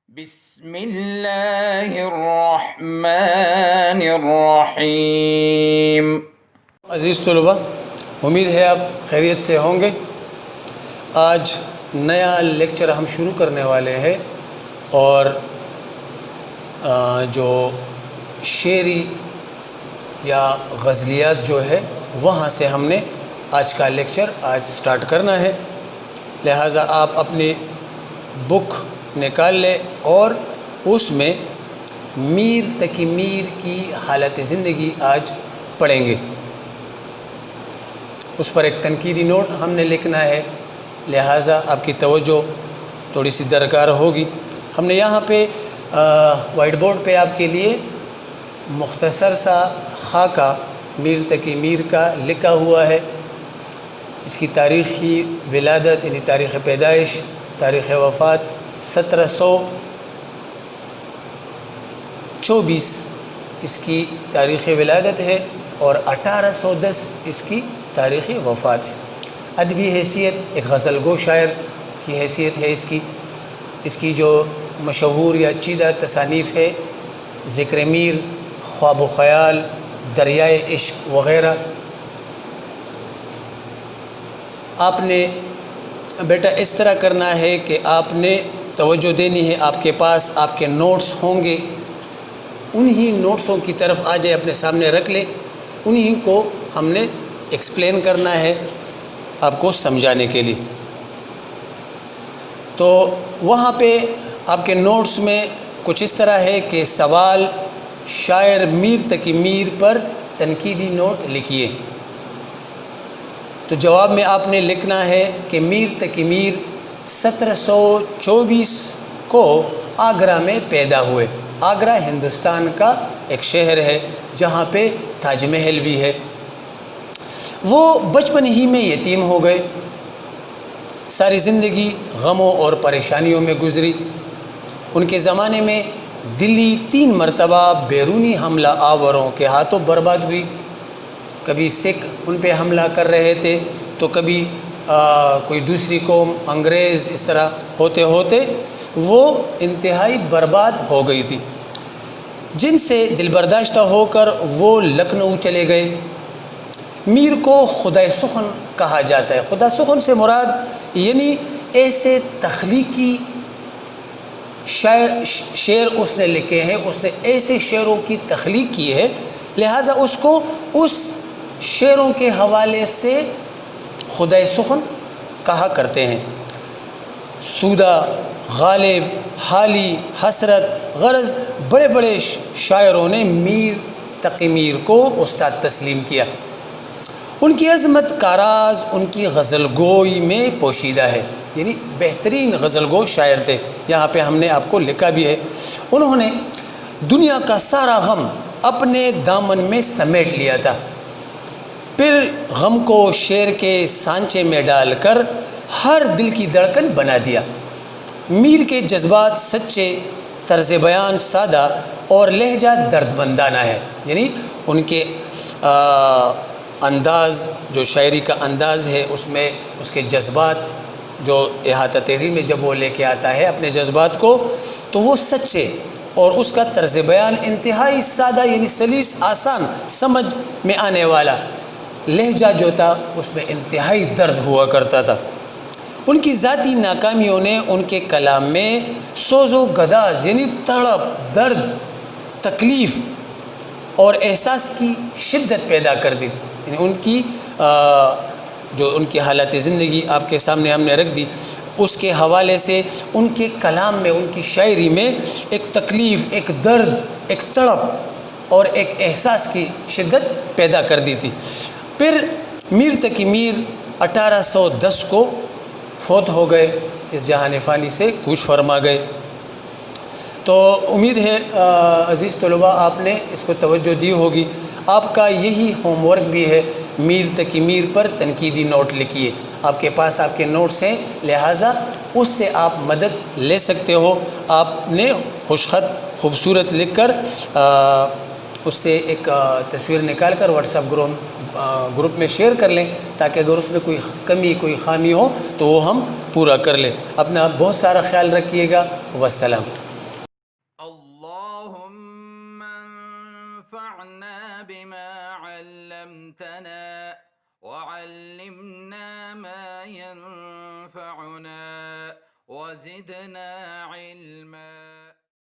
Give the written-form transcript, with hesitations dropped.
بسم اللہ الرحمن الرحیم۔ عزیز طلباء، امید ہے آپ خیریت سے ہوں گے۔ آج نیا لیکچر ہم شروع کرنے والے ہیں اور جو شعری یا غزلیات جو ہے وہاں سے ہم نے آج کا لیکچر سٹارٹ کرنا ہے، لہٰذا آپ اپنی بک نکال لیں اور اس میں میر تقی میر کی حالت زندگی آج پڑھیں گے۔ اس پر ایک تنقیدی نوٹ ہم نے لکھنا ہے، لہٰذا آپ کی توجہ تھوڑی سی درکار ہوگی۔ ہم نے یہاں پہ وائٹ بورڈ پہ آپ کے لیے مختصر سا خاکہ میر تقی میر کا لکھا ہوا ہے۔ اس کی تاریخی ولادت یعنی تاریخ پیدائش، تاریخ وفات 1724 اس کی تاریخ ولادت ہے اور 1810 اس کی تاریخ وفات ہے۔ ادبی حیثیت ایک غزل گو شاعر کی حیثیت ہے اس کی جو مشہور یا چیدہ تصانیف ہے ذکر میر، خواب و خیال، دریائے عشق وغیرہ۔ آپ نے بیٹا اس طرح کرنا ہے کہ آپ نے توجہ دینی ہے، آپ کے پاس آپ کے نوٹس ہوں گے، انہی نوٹسوں کی طرف آ جائے، اپنے سامنے رکھ لیں، انہی کو ہم نے ایکسپلین کرنا ہے آپ کو سمجھانے کے لیے۔ تو وہاں پہ آپ کے نوٹس میں کچھ اس طرح ہے کہ سوال شاعر میر تقی میر پر تنقیدی نوٹ لکھیے۔ تو جواب میں آپ نے لکھنا ہے کہ میر تقی میر 1724 کو آگرہ میں پیدا ہوئے۔ آگرہ ہندوستان کا ایک شہر ہے جہاں پہ تاج محل بھی ہے۔ وہ بچپن ہی میں یتیم ہو گئے، ساری زندگی غموں اور پریشانیوں میں گزری۔ ان کے زمانے میں دلی 3 مرتبہ بیرونی حملہ آوروں کے ہاتھوں برباد ہوئی۔ کبھی سکھ ان پہ حملہ کر رہے تھے تو کبھی کوئی دوسری قوم، انگریز، اس طرح ہوتے ہوتے وہ انتہائی برباد ہو گئی تھی، جن سے دل برداشتہ ہو کر وہ لکھنؤ چلے گئے۔ میر کو خدائے سخن کہا جاتا ہے۔ خدا سخن سے مراد یعنی ایسے تخلیقی شعر اس نے لکھے ہیں، اس نے ایسے شعروں کی تخلیق کی ہے، لہٰذا اس کو اس شعروں کے حوالے سے خدائے سخن کہا کرتے ہیں۔ سودہ، غالب، حالی، حسرت، غرض بڑے بڑے شاعروں نے میر تقی میر کو استاد تسلیم کیا۔ ان کی عظمت کا راز ان کی غزل گوئی میں پوشیدہ ہے، یعنی بہترین غزل گو شاعر تھے۔ یہاں پہ ہم نے آپ کو لکھا بھی ہے، انہوں نے دنیا کا سارا غم اپنے دامن میں سمیٹ لیا تھا، پھر غم کو شعر کے سانچے میں ڈال کر ہر دل کی دھڑکن بنا دیا۔ میر کے جذبات سچے، طرز بیان سادہ اور لہجہ درد مندانہ ہے، یعنی ان کے انداز، جو شاعری کا انداز ہے، اس میں اس کے جذبات جو احاطہ تحریر میں جب وہ لے کے آتا ہے اپنے جذبات کو، تو وہ سچے، اور اس کا طرز بیان انتہائی سادہ یعنی سلیس، آسان سمجھ میں آنے والا۔ لہجہ جو تھا اس میں انتہائی درد ہوا کرتا تھا۔ ان کی ذاتی ناکامیوں نے ان کے کلام میں سوز و گداز یعنی تڑپ، درد، تکلیف اور احساس کی شدت پیدا کر دی تھی۔ یعنی ان کی جو ان کی حالت زندگی آپ کے سامنے ہم نے رکھ دی، اس کے حوالے سے ان کے کلام میں، ان کی شاعری میں ایک تکلیف، ایک درد، ایک تڑپ اور ایک احساس کی شدت پیدا کر دی تھی۔ پھر میر تقی میر 1810 کو فوت ہو گئے، اس جہان فانی سے کوچ فرما گئے۔ تو امید ہے عزیز طلباء آپ نے اس کو توجہ دی ہوگی۔ آپ کا یہی ہوم ورک بھی ہے، میر تقی میر پر تنقیدی نوٹ لکھیے۔ آپ کے پاس آپ کے نوٹس ہیں، لہٰذا اس سے آپ مدد لے سکتے ہو۔ آپ نے خوش خط خوبصورت لکھ کر اس سے ایک تصویر نکال کر واٹس ایپ گروپ میں شیئر کر لیں، تاکہ اگر اس میں کوئی کمی، کوئی خامی ہو تو وہ ہم پورا کر لیں۔ اپنا بہت سارا خیال رکھیے گا۔ والسلام۔ وانفعنا بما علمتنا وعلمنا ما ينفعنا وزدنا علما.